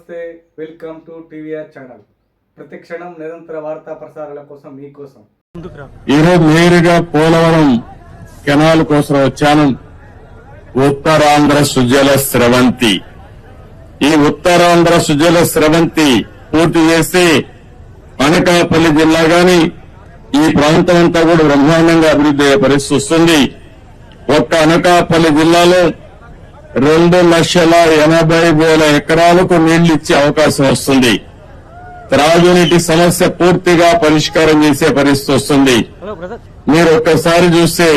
నమస్తే, welcome to TVR channel. ప్రతి క్షణం నిరంతర వార్తా ప్రసారాల కోసం మీకోసం ఈరోజు నేరుగా పోలవరం కెనాల్ కోసం వచ్చాను. ఉత్తరాంధ్ర సుజల స్రవంతి, ఈ ఉత్తరాంధ్ర సుజల స్రవంతి పూర్తి చేస్తే అనకాపల్లి జిల్లా గాని ఈ ప్రాంతం అంతా కూడా బ్రహ్మాండంగా అభివృద్ధి అయ్యే పరిస్థితి వస్తుంది. ఒక్క అనకాపల్లి జిల్లాలో 2,80,000 ఎకరాలకు నీళ్లు ఇచ్చే అవకాశం వస్తుంది. త్రాగునీటి సమస్య పూర్తిగా పరిష్కారం చేసే పరిస్థితి వస్తుంది. మీరు ఒక్కసారి చూస్తే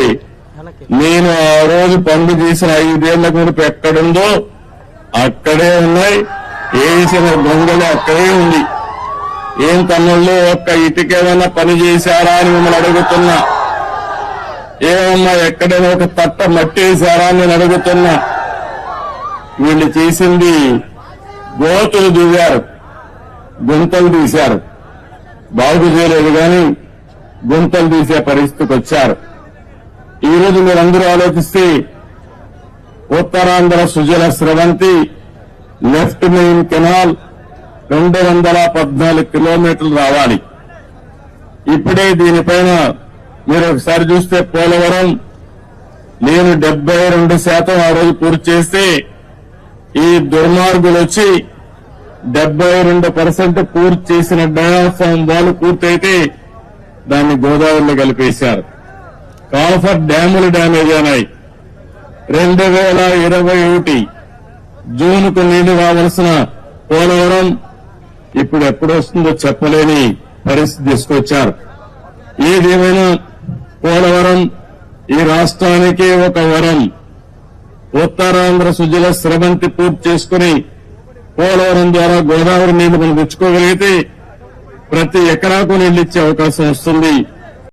నేను ఆ రోజు పనులు చేసిన 5 ఏళ్ల మునుపు ఎక్కడుందో అక్కడే ఉన్నాయి, వేసిన దొంగలు అక్కడే ఉంది. ఏం తమ్ముళ్ళు ఒక్క ఇటుకేమైనా పని చేశారా అని మిమ్మల్ని అడుగుతున్నా. ఏమన్నా ఎక్కడైనా ఒక తట్ట మట్టి వేశారా అని నేను అడుగుతున్నా. వీళ్ళు చేసింది గోతులు దిగారు, గుంతలు తీశారు. బాగు చేయలేదు కానీ గుంతలు తీసే పరిస్థితికి వచ్చారు. ఈ రోజు మీరందరూ ఆలోచిస్తే Uttarandhra Sujala Sravanthi left main canal 214 కిలోమీటర్లు రావాలి. ఇప్పుడే దీనిపైన మీరు ఒకసారి చూస్తే పోలవరం నేను 72% ఆ రోజు పూర్తి చేస్తే ఈ దుర్మార్గులు వచ్చి 72% పూర్తి చేసిన డయాఫ్రామ్ వాల్ పూర్తయితే దాన్ని గోదావరిలో కలిపేశారు. కాఫర్ డ్యాములు డ్యామేజ్ అయినాయి. 2021 జూన్కు నీళ్లు రావాల్సిన పోలవరం ఇప్పుడు ఎప్పుడు వస్తుందో చెప్పలేని పరిస్థితి తీసుకొచ్చారు. ఏదేమైనా పోలవరం ఈ రాష్ట్రానికే ఒక వరం. ఉత్తరాంధ్ర సుజల స్రవంతి పూర్తి చేసుకుని పోలవరం ద్వారా గోదావరి నీళ్లు మనం తెచ్చుకోగలిగితే ప్రతి ఎకరాకు నీళ్లు ఇచ్చే అవకాశం వస్తుంది.